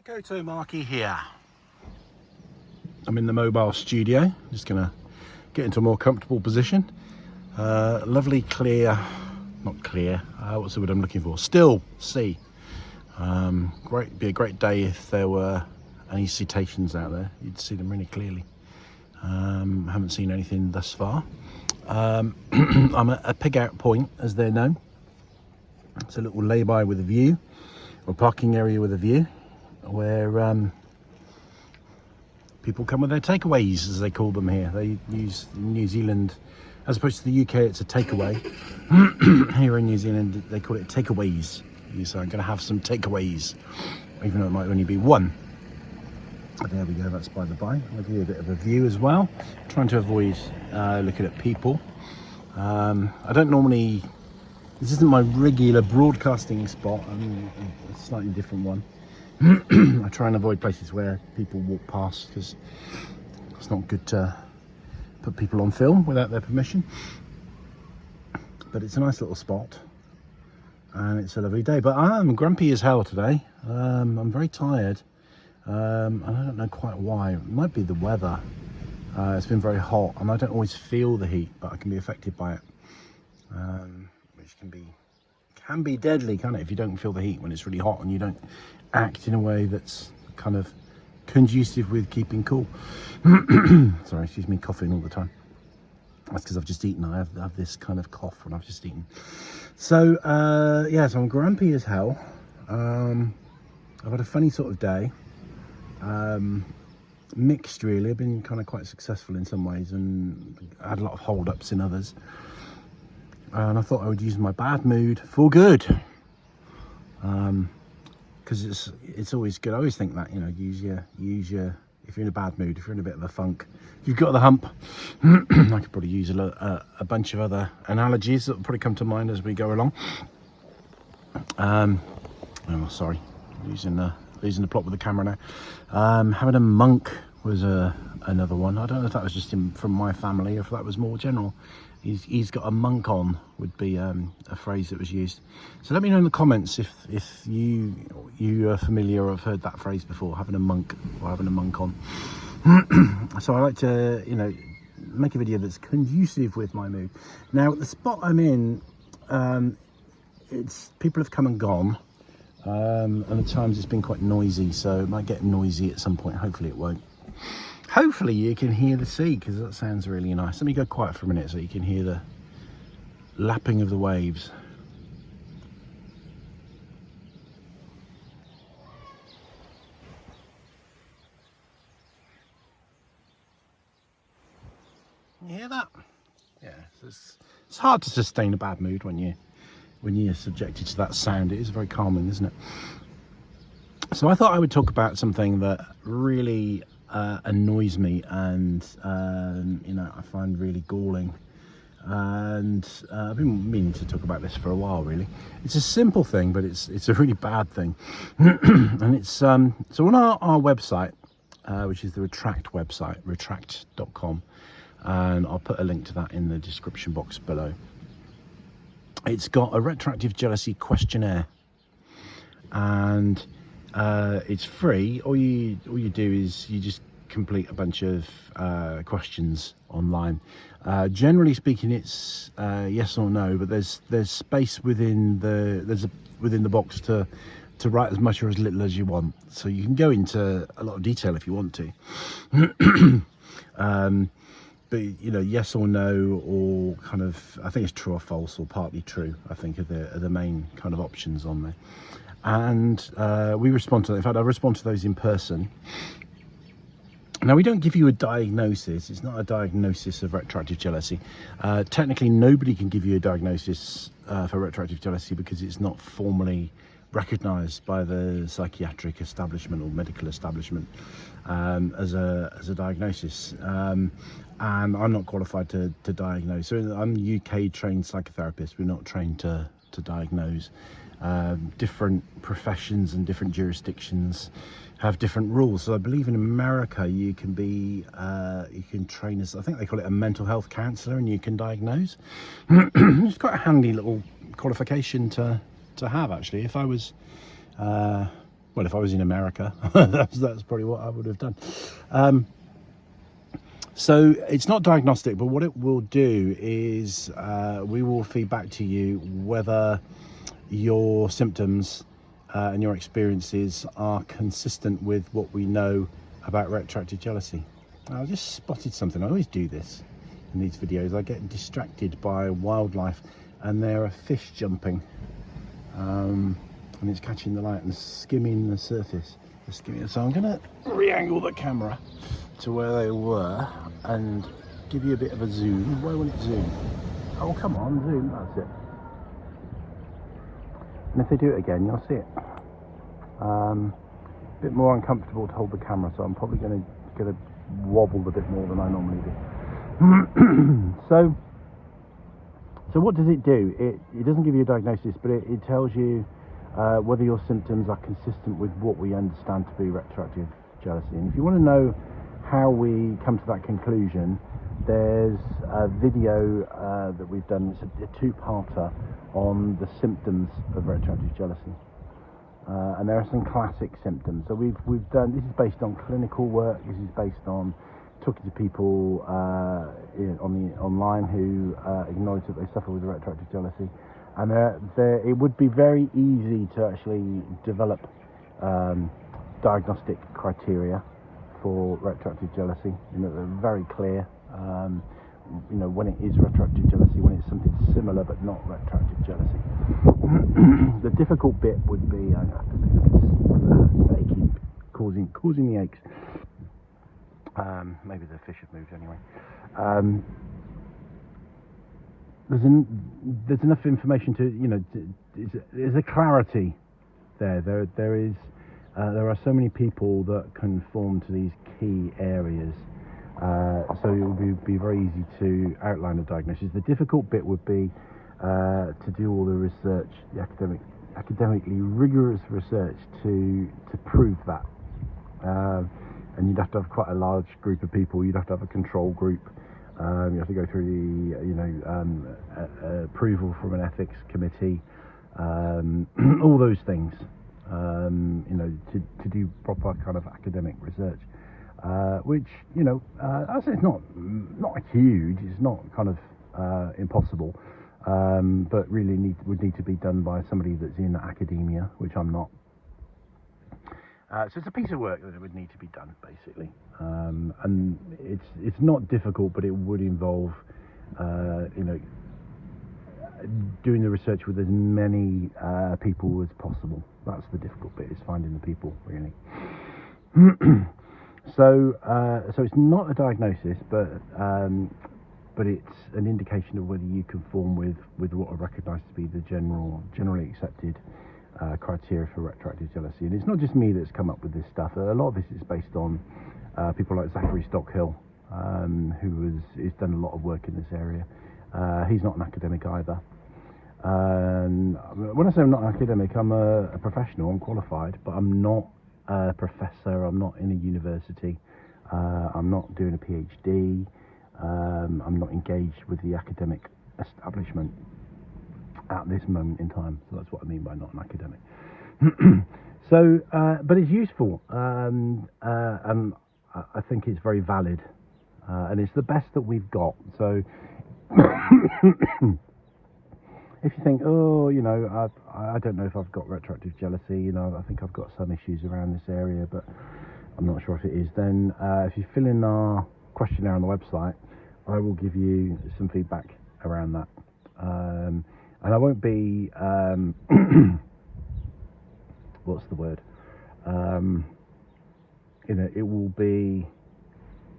Koto Markie here. I'm in the mobile studio. Just gonna get into a more comfortable position. Lovely clear, not clear, what's the word I'm looking for? Still sea. Be a great day if there were any cetaceans out there. You'd see them really clearly. Haven't seen anything thus far. I'm at a pig out point, as they're known. It's a little lay-by with a view, or parking area with a view, where people come with their takeaways, as they call them here. They use in New Zealand, as opposed to the UK, it's a takeaway. Here in New Zealand, they call it takeaways. So I'm going to have some takeaways, even though it might only be one. But there we go, that's by the by. I'll give you a bit of a view as well. Trying to avoid looking at people. I don't normally, this isn't my regular broadcasting spot. I mean, a slightly different one. I try and avoid places where people walk past, because it's not good to put people on film without their permission. But it's a nice little spot, and it's a lovely day. But I'm grumpy as hell today. I'm very tired, and I don't know quite why. It might be the weather. It's been very hot, and I don't always feel the heat, but I can be affected by it, which can be deadly, can't it, if you don't feel the heat when it's really hot and you don't act in a way that's kind of conducive with keeping cool. Sorry, excuse me, coughing all the time. That's because I've just eaten. I have this kind of cough when I've just eaten. So yeah, so I'm grumpy as hell. I've had a funny sort of day, mixed really. I've been kind of quite successful in some ways, and I had a lot of hold-ups in others. And I thought I would use my bad mood for good, because it's always good. I always think that, you know, use your if you're in a bad mood, if you're in a bit of a funk, if you've got the hump. I could probably use a bunch of other analogies that will probably come to mind as we go along. Oh, sorry, losing the plot with the camera now. Having a monk was another one. I don't know if that was just from my family or if that was more general. He's got a monk on would be a phrase that was used. So let me know in the comments if you are familiar or have heard that phrase before, having a monk or having a monk on. So I like to, you know, make a video that's conducive with my mood. Now at the spot I'm in, it's people have come and gone, and at times it's been quite noisy, so it might get noisy at some point. Hopefully it won't. Hopefully you can hear the sea, because that sounds really nice. Let me go quiet for a minute so you can hear the lapping of the waves. You hear that? Yeah, it's hard to sustain a bad mood when you're subjected to that sound. It is very calming, isn't it? So I thought I would talk about something that really annoys me, and you know, I find really galling, and I've been meaning to talk about this for a while. Really, it's a simple thing, but it's a really bad thing. And it's so on our website, which is the Retract website, retract.com, and I'll put a link to that in the description box below. It's got a retroactive jealousy questionnaire, and it's free. All you do is you just complete a bunch of questions online. Generally speaking, it's yes or no, but there's space within the box to write as much or as little as you want. So you can go into a lot of detail if you want to. But you know, yes or no, or kind of, I think it's true or false, or partly true, I think are the main kind of options on there. And we respond to them. In fact, I respond to those in person. Now, we don't give you a diagnosis. It's not a diagnosis of retroactive jealousy. Technically, nobody can give you a diagnosis for retroactive jealousy, because it's not formally recognised by the psychiatric establishment or medical establishment as a diagnosis. And I'm not qualified to diagnose. So I'm a UK trained psychotherapist. We're not trained to diagnose. Different professions and different jurisdictions have different rules. So I believe in America you can be you can train as, I think they call it a mental health counsellor, and you can diagnose. It's quite a handy little qualification to have, actually. If I was Well, if I was in America, that's probably what I would have done. So it's not diagnostic, but what it will do is we will feed back to you whether your symptoms and your experiences are consistent with what we know about retroactive jealousy. Now, I just spotted something. I always do this in these videos. I get distracted by wildlife, and there are fish jumping, and it's catching the light and skimming the surface. So I'm going to re-angle the camera to where they were and give you a bit of a zoom. Why won't it zoom? Oh, come on, zoom. That's it. And if they do it again, you'll see it. A bit more uncomfortable to hold the camera, so I'm probably going to wobble a bit more than I normally do. So what does it do? It doesn't give you a diagnosis, but it tells you whether your symptoms are consistent with what we understand to be retroactive jealousy. And if you want to know how we come to that conclusion, there's a video that we've done. It's a two-parter on the symptoms of retroactive jealousy, and there are some classic symptoms. So we've done. This is based on clinical work. This is based on talking to people online who acknowledge that they suffer with retroactive jealousy. And it would be very easy to actually develop diagnostic criteria for retroactive jealousy. They're very clear. When it is retroactive jealousy, when it's something similar but not retroactive jealousy. The difficult bit would be, I have to move aching, causing the aches. Maybe the fish have moved anyway. There's enough information to, there's a clarity there. There are so many people that conform to these key areas, so it would be very easy to outline a diagnosis. The difficult bit would be to do all the research, the academically rigorous research to prove that. And you'd have to have quite a large group of people. You'd have to have a control group. You have to go through the approval from an ethics committee, all those things, to do proper kind of academic research, which I say it's not huge. It's not kind of impossible, but really would need to be done by somebody that's in academia, which I'm not. So it's a piece of work that would need to be done, basically, and it's not difficult, but it would involve, doing the research with as many people as possible. That's the difficult bit, is finding the people, really. So it's not a diagnosis, but it's an indication of whether you conform with what are recognised to be the generally accepted criteria for retroactive jealousy. And it's not just me that's come up with this stuff. A lot of this is based on people like Zachary Stockhill, who has done a lot of work in this area. He's not an academic either. When I say I'm not an academic, I'm a professional. I'm qualified, but I'm not a professor. I'm not in a university. I'm not doing a PhD. I'm not engaged with the academic establishment at this moment in time. So that's what I mean by not an academic. So, but it's useful, and I think it's very valid, and it's the best that we've got. So if you think, oh, I don't know if I've got retroactive jealousy, I think I've got some issues around this area, but I'm not sure if it is, then if you fill in our questionnaire on the website, I will give you some feedback around that. And I won't be, what's the word? It will be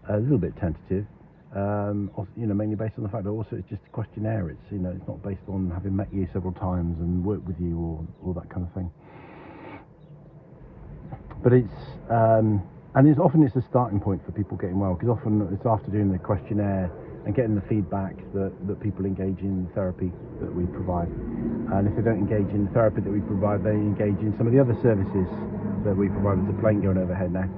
a little bit tentative, mainly based on the fact that also it's just a questionnaire. It's, it's not based on having met you several times and worked with you or that kind of thing. But it's often a starting point for people getting well, because often it's after doing the questionnaire and getting the feedback that people engage in therapy that we provide. And if they don't engage in the therapy that we provide, they engage in some of the other services that we provide. There's a plane going overhead now.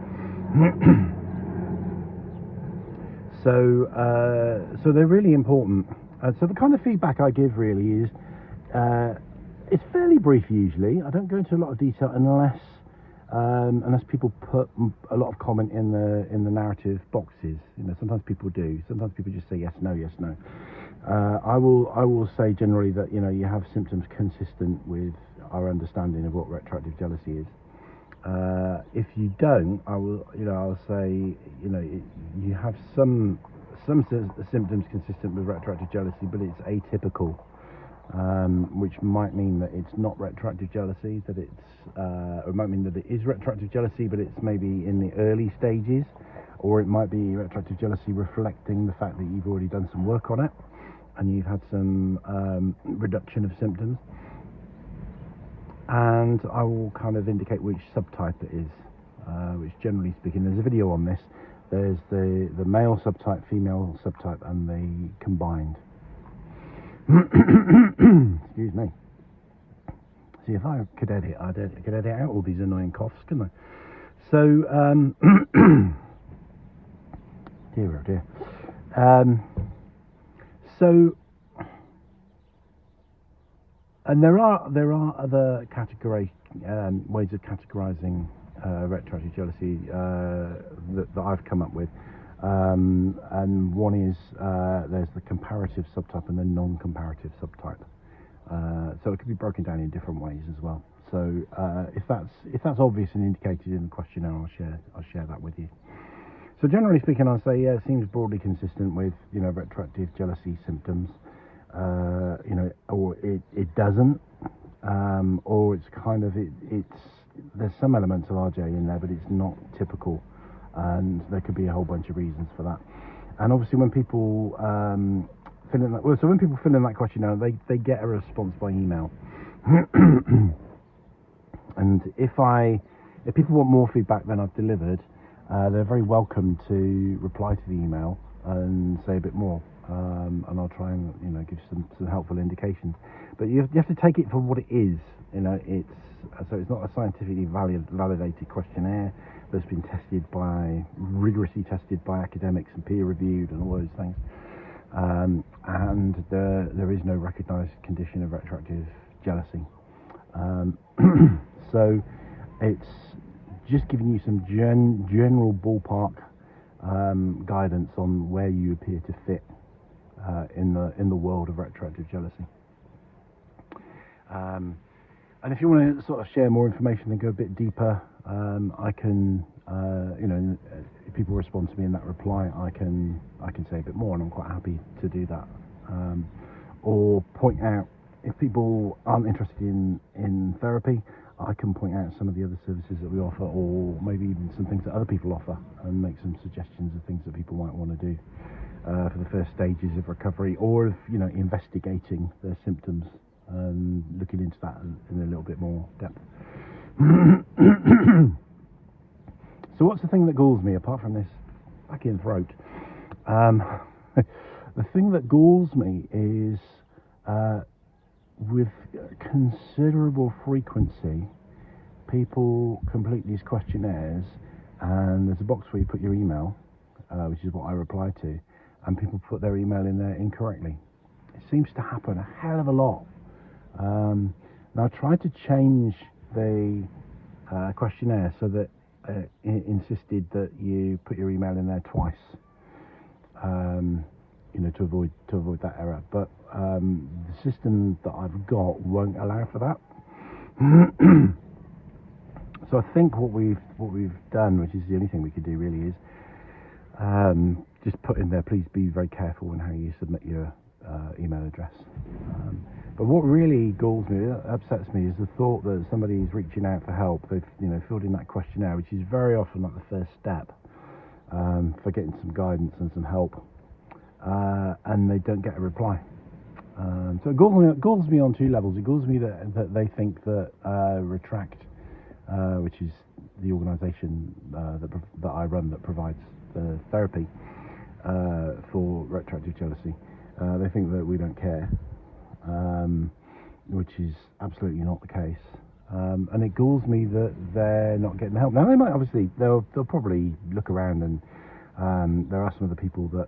So they're really important. So the kind of feedback I give really is, it's fairly brief usually. I don't go into a lot of detail unless unless people put a lot of comment in the narrative boxes. You know, sometimes people do. Sometimes people just say yes, no, yes, no. I will say generally that, you know, you have symptoms consistent with our understanding of what retroactive jealousy is. If you don't, I'll say, you know, you have some symptoms consistent with retroactive jealousy, but it's atypical, which might mean that it's not retroactive jealousy, that it might mean that it is retroactive jealousy, but it's maybe in the early stages, or it might be retroactive jealousy reflecting the fact that you've already done some work on it and you've had some reduction of symptoms. And I will kind of indicate which subtype it is, which generally speaking, there's a video on this. There's the male subtype, female subtype, and the combined. Excuse me. See, if I could edit, I could edit out all these annoying coughs, couldn't I? So, dear, oh dear. So, and there are other ways of categorizing retroactive jealousy that I've come up with, and one is there's the comparative subtype and the non-comparative subtype. So it could be broken down in different ways as well. So if that's obvious and indicated in the questionnaire, I'll share that with you. So generally speaking, I'll say, yeah, it seems broadly consistent with, you know, retroactive jealousy symptoms. You know, or it doesn't, or it's kind of there's some elements of RJ in there, but it's not typical, and there could be a whole bunch of reasons for that. And obviously, when people fill in that questionnaire, they get a response by email. And if people want more feedback than I've delivered, they're very welcome to reply to the email and say a bit more. And I'll try and, you know, give some helpful indications. But you have to take it for what it is. You know, it's not a scientifically validated questionnaire that's been rigorously tested by academics and peer reviewed and all those things. And there is no recognised condition of retroactive jealousy. So it's just giving you some general ballpark guidance on where you appear to fit in the world of retroactive jealousy. And if you want to sort of share more information and go a bit deeper, I can, you know, if people respond to me in that reply, I can say a bit more, and I'm quite happy to do that. Or point out, if people aren't interested in therapy, I can point out some of the other services that we offer, or maybe even some things that other people offer, and make some suggestions of things that people might want to do for the first stages of recovery, or of, you know, investigating their symptoms and looking into that in a little bit more depth. So what's the thing that galls me, apart from this fucking throat? The thing that galls me is with considerable frequency, people complete these questionnaires, and there's a box where you put your email, which is what I reply to, and people put their email in there incorrectly. It seems to happen a hell of a lot. Now, I tried to change the questionnaire so that it insisted that you put your email in there twice, you know, to avoid that error. But the system that I've got won't allow for that. So I think what we've done, which is the only thing we could do really, is just put in there, please be very careful in how you submit your email address. But what really galls me, upsets me, is the thought that somebody's reaching out for help. They've, you know, filled in that questionnaire, which is very often like the first step for getting some guidance and some help, and they don't get a reply. So it galls me on two levels. It galls me that they think that Retract, which is the organisation that I run that provides the therapy for retroactive jealousy, they think that we don't care, which is absolutely not the case. And it galls me that they're not getting help. Now, they might, obviously, they'll probably look around, and there are some other people that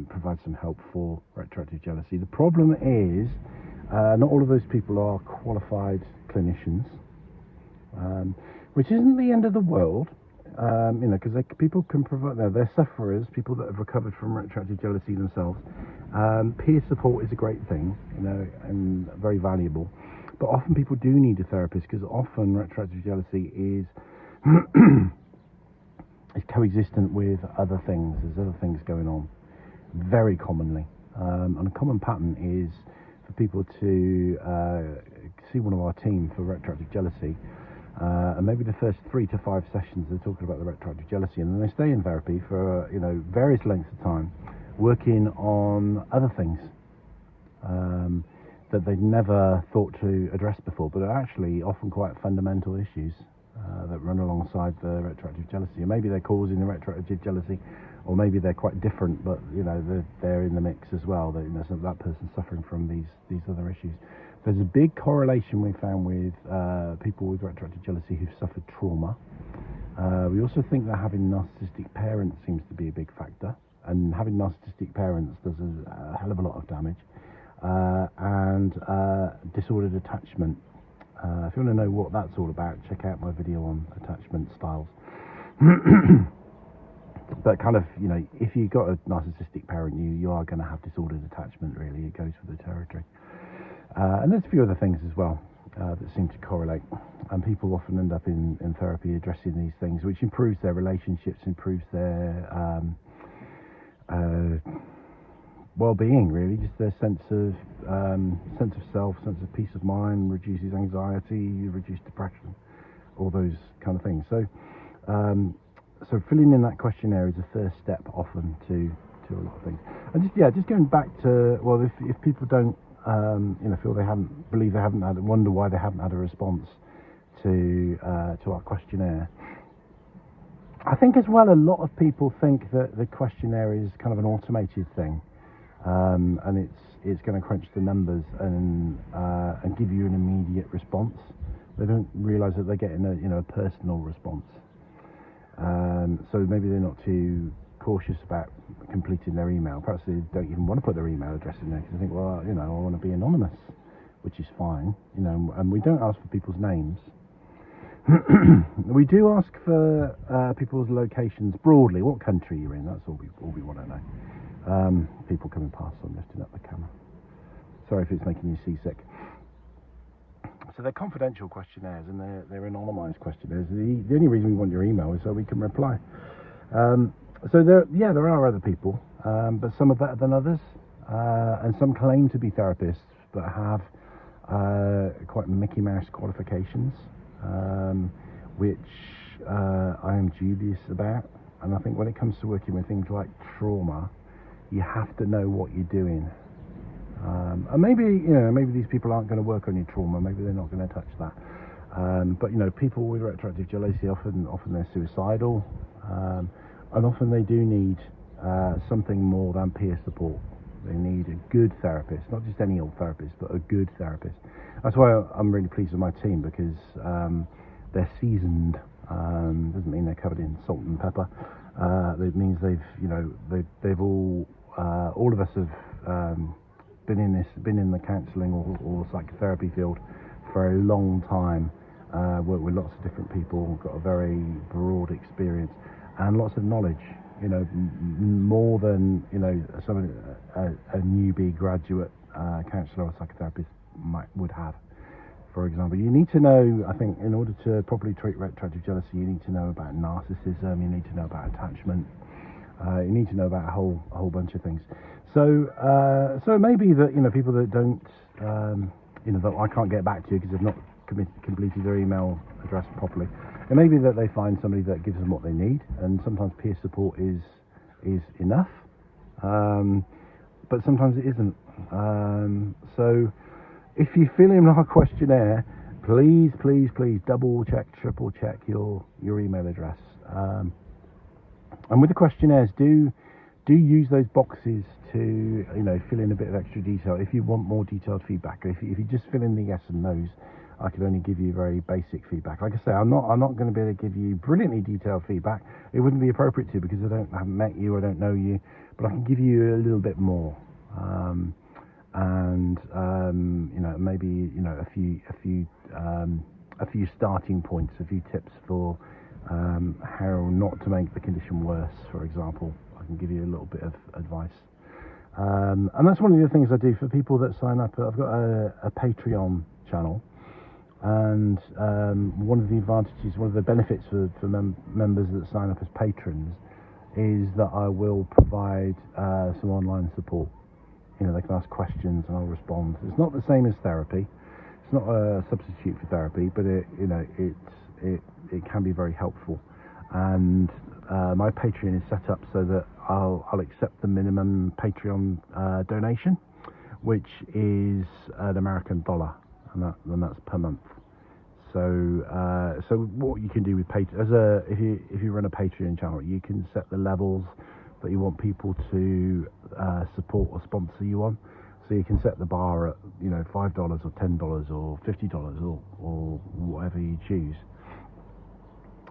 provide some help for retroactive jealousy. The problem is, not all of those people are qualified clinicians. which isn't the end of the world. You know, because people can provide, they're sufferers, people that have recovered from retroactive jealousy themselves. Peer support is a great thing, you know, and very valuable. But often people do need a therapist, because often retroactive jealousy is is coexistent with other things. There's other things going on, very commonly. And a common pattern is for people to see one of our team for retroactive jealousy. And maybe the first 3 to 5 sessions they're talking about the retroactive jealousy, and then they stay in therapy for, you know, various lengths of time, working on other things that they'd never thought to address before, but are actually often quite fundamental issues that run alongside the retroactive jealousy. And maybe they're causing the retroactive jealousy, or maybe they're quite different, but, you know, they're in the mix as well. That, you know, so that person's suffering from these other issues. There's a big correlation we found with people with retroactive jealousy who've suffered trauma. We also think that having narcissistic parents seems to be a big factor, and having narcissistic parents does a hell of a lot of damage. And disordered attachment. If you want to know what that's all about, check out my video on attachment styles. But kind of, you know, if you've got a narcissistic parent, you are going to have disordered attachment, really. It goes with the territory. And there's a few other things as well that seem to correlate. And people often end up in therapy addressing these things, which improves their relationships, improves their well-being, really, just their sense of self, sense of peace of mind, reduces anxiety, reduces depression, all those kind of things. So filling in that questionnaire is the first step often to a lot of things. And just going back to, well, if people don't you know, wonder why they haven't had a response to our questionnaire. I think as well, a lot of people think that the questionnaire is kind of an automated thing. And it's going to crunch the numbers and give you an immediate response. They don't realise that they're getting a personal response. So maybe they're not too cautious about completing their email. Perhaps they don't even want to put their email address in there, because they think, well, you know, I want to be anonymous, which is fine, you know. And we don't ask for people's names. We do ask for people's locations broadly, what country you're in. That's all we want to know. People coming past, so I'm lifting up the camera. Sorry if it's making you seasick. So they're confidential questionnaires, and they're anonymised questionnaires. The only reason we want your email is so we can reply. So there are other people, but some are better than others, and some claim to be therapists but have quite Mickey Mouse qualifications, which I am dubious about. And I think when it comes to working with things like trauma, you have to know what you're doing. And maybe these people aren't going to work on your trauma. Maybe they're not going to touch that. But, you know, people with retroactive jealousy often they're suicidal, and often they do need something more than peer support. They need a good therapist, not just any old therapist, but a good therapist. That's why I'm really pleased with my team, because they're seasoned. Doesn't mean they're covered in salt and pepper. It means they've all of us have been in the counselling or psychotherapy field for a long time. Worked with lots of different people, got a very broad experience and lots of knowledge. You know, more than a newbie graduate counsellor or psychotherapist would have. For example, you need to know, I think, in order to properly treat retroactive jealousy, you need to know about narcissism, you need to know about attachment, you need to know about a whole bunch of things. So it may be that, you know, people that don't, that I can't get back to because they've not completed their email address properly. It may be that they find somebody that gives them what they need, and sometimes peer support is enough, but sometimes it isn't. So if you fill in our questionnaire, please double check, triple check your email address. And with the questionnaires, do use those boxes to fill in a bit of extra detail if you want more detailed feedback. If you just fill in the yes and no's, I could only give you very basic feedback. Like I say, I'm not going to be able to give you brilliantly detailed feedback. It wouldn't be appropriate to, because I haven't met you, I don't know you, but I can give you a little bit more. Maybe a few a few starting points, a few tips for how not to make the condition worse, for example. I can give you a little bit of advice. And that's one of the things I do for people that sign up. I've got a Patreon channel, and one of the advantages, one of the benefits for members that sign up as patrons is that I will provide some online support. You know, they can ask questions and I'll respond. It's not the same as therapy. It's not a substitute for therapy, but it can be very helpful. And my Patreon is set up so that I'll accept the minimum Patreon donation, which is an American dollar, and that's per month. So what you can do with Patreon, if you run a Patreon channel, you can set the levels that you want people to support or sponsor you on. So you can set the bar at, you know, $5 or $10 or $50 or whatever you choose.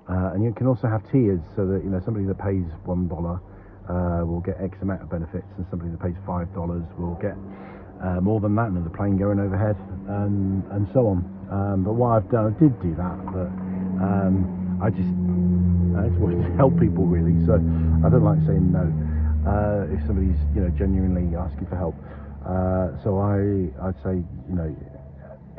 And you can also have tiers, so that, you know, somebody that pays $1 will get X amount of benefits, and somebody that pays $5 will get more than that, and the plane going overhead, and so on. But what I've done, I did do that, but I just wanted to help people, really. So I don't like saying no if somebody's, you know, genuinely asking for help. So I'd say, you know,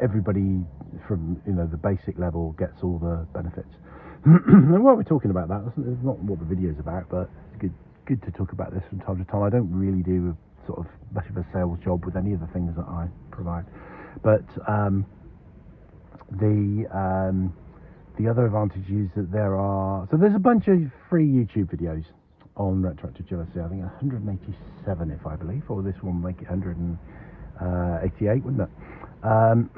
everybody from, you know, the basic level gets all the benefits. And while we're talking about that, it's not what the video's about, but it's good to talk about this from time to time. I don't really do sort of much of a sales job with any of the things that I provide, but the other advantage is that there's a bunch of free YouTube videos on retroactive jealousy. I think 187, if I believe, or this one will make it 188, wouldn't it? I'm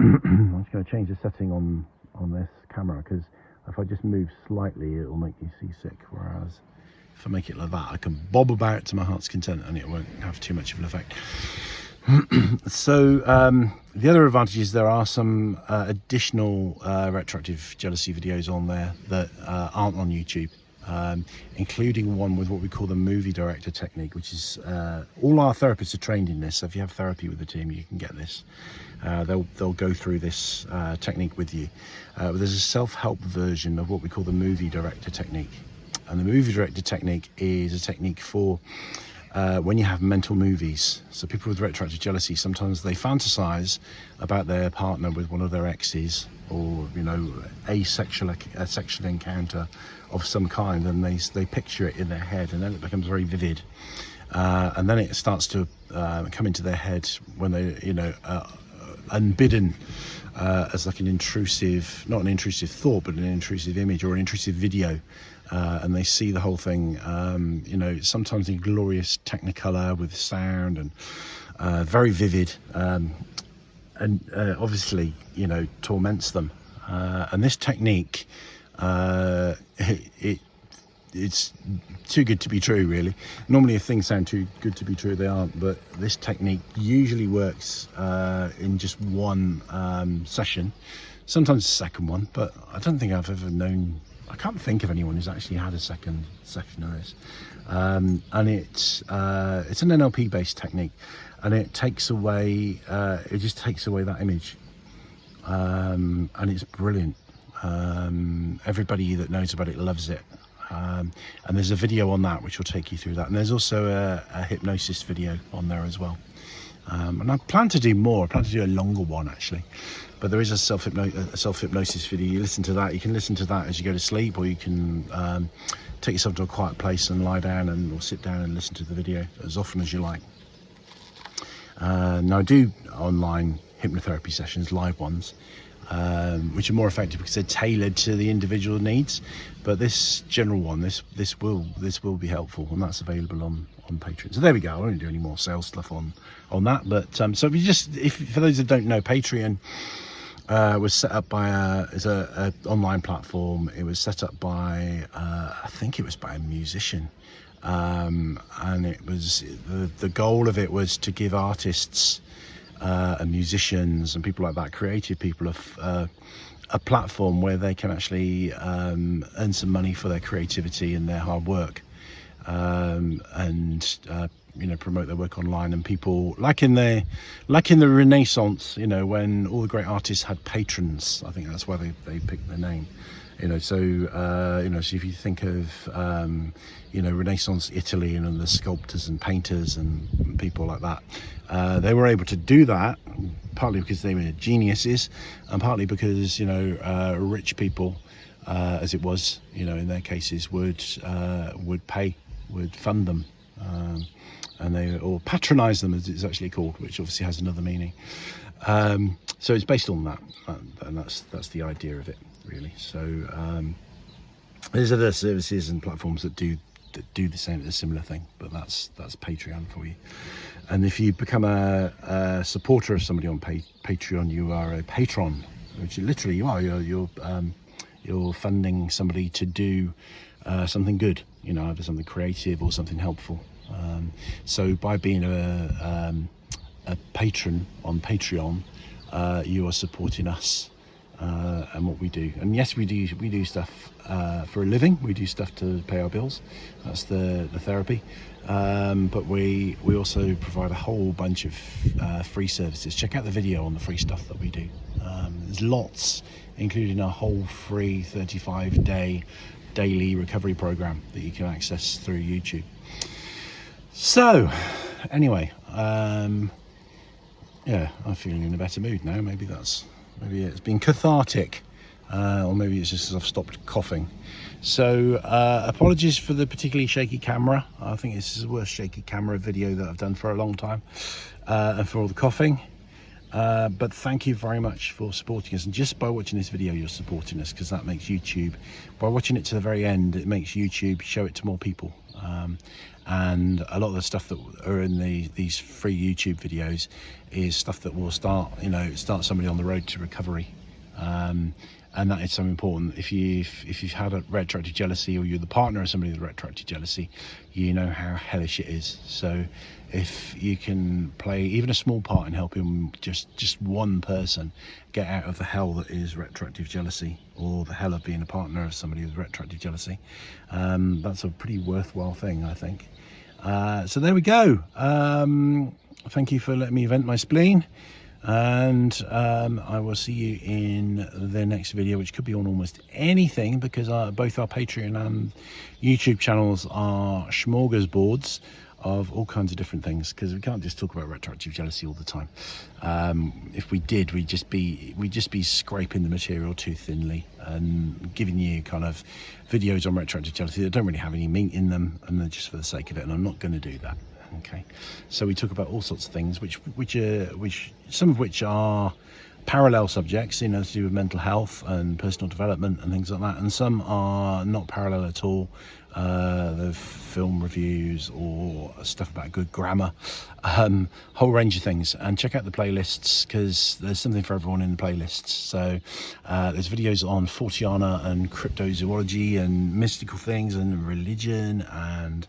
just going to change the setting on this camera, because if I just move slightly, it'll make you seasick, whereas if I make it like that, I can bob about to my heart's content and it won't have too much of an effect. So the other advantage is there are some additional retroactive jealousy videos on there that aren't on YouTube, including one with what we call the movie director technique, which is all our therapists are trained in this. So if you have therapy with the team, you can get this. They'll go through this technique with you. But there's a self-help version of what we call the movie director technique, and the movie director technique is a technique for when you have mental movies. So people with retroactive jealousy, sometimes they fantasize about their partner with one of their exes, or, you know, a sexual encounter of some kind, and they picture it in their head, and then it becomes very vivid, and then it starts to come into their head when they, you know, unbidden, as like an intrusive, not an intrusive thought, but an intrusive image or an intrusive video, and they see the whole thing, you know, sometimes in glorious technicolor with sound and very vivid, and obviously, you know, torments them. And this technique, it's too good to be true, really. Normally if things sound too good to be true, they aren't, but this technique usually works in just one session, sometimes a second one, but I don't think I've ever known, I can't think of anyone who's actually had a second session of this. And it's an NLP based technique, and it takes away, it just takes away that image, and it's brilliant. Everybody that knows about it loves it. And there's a video on that which will take you through that, and there's also a hypnosis video on there as well. And I plan to do more. I plan to do a longer one, actually, but there is a self-hypnosis video. You listen to that. You can listen to that as you go to sleep, or you can take yourself to a quiet place and lie down or sit down and listen to the video as often as you like. Now I do online hypnotherapy sessions, live ones, which are more effective because they're tailored to the individual needs. But this general one, this will be helpful, and that's available on Patreon. So there we go. I won't do any more sales stuff on that. But so if for those that don't know, Patreon was set up by a online platform. It was set up by I think it was by a musician, and it was the goal of it was to give artists and musicians and people like that, creative people, a platform where they can actually earn some money for their creativity and their hard work, and you know, promote their work online, and people like in the Renaissance, you know, when all the great artists had patrons. I think that's why they picked their name. You know, so you know, so if you think of you know, Renaissance Italy and the sculptors and painters and people like that, they were able to do that partly because they were geniuses, and partly because, you know, rich people, as it was, you know, in their cases, would fund them, and they, or patronize them, as it's actually called, which obviously has another meaning. So it's based on that, and that's the idea of it, really. So there's other services and platforms that do the same, a similar thing, but that's Patreon for you. And if you become a supporter of somebody on Patreon, you are a patron, which literally you are. You're funding somebody to do something good, you know, either something creative or something helpful. So by being a patron on Patreon, you are supporting us and what we do. And yes, we do stuff for a living. We do stuff to pay our bills. That's the therapy. But we also provide a whole bunch of free services. Check out the video on the free stuff that we do. There's lots, including a whole free 35-day daily recovery program that you can access through YouTube. So anyway, yeah, I'm feeling in a better mood now. Maybe it's been cathartic, or maybe it's just because I've stopped coughing. So apologies for the particularly shaky camera. I think this is the worst shaky camera video that I've done for a long time, and for all the coughing. But thank you very much for supporting us, and just by watching this video you're supporting us, because that makes YouTube, by watching it to the very end, it makes YouTube show it to more people. And a lot of the stuff that are in these free YouTube videos is stuff that will start somebody on the road to recovery. And that is so important. If you've had a retroactive jealousy, or you're the partner of somebody with retroactive jealousy, you know how hellish it is. So if you can play even a small part in helping just one person get out of the hell that is retroactive jealousy, or the hell of being a partner of somebody with retroactive jealousy, that's a pretty worthwhile thing, I think. So there we go. Thank you for letting me vent my spleen. And I will see you in the next video, which could be on almost anything, because both our Patreon and YouTube channels are smorgasbords of all kinds of different things, because we can't just talk about retroactive jealousy all the time. If we did, we'd just be scraping the material too thinly and giving you kind of videos on retroactive jealousy that don't really have any meat in them, and they're just for the sake of it, and I'm not going to do that. Okay, so we talk about all sorts of things, which some of which are parallel subjects, you know, to do with mental health and personal development and things like that, and some are not parallel at all. The film reviews or stuff about good grammar, whole range of things. And check out the playlists, because there's something for everyone in the playlists. So there's videos on Forteana and cryptozoology and mystical things and religion and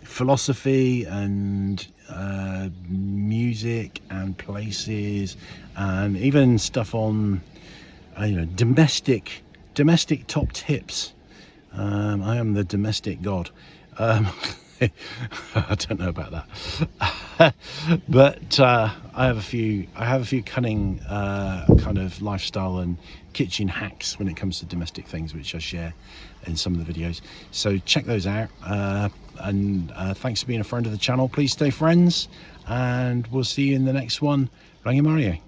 philosophy and music and places, and even stuff on you know, domestic top tips. I am the domestic god. I don't know about that. But I have a few cunning kind of lifestyle and kitchen hacks when it comes to domestic things, which I share in some of the videos. So check those out. And thanks for being a friend of the channel. Please stay friends, and we'll see you in the next one. Rangimarie.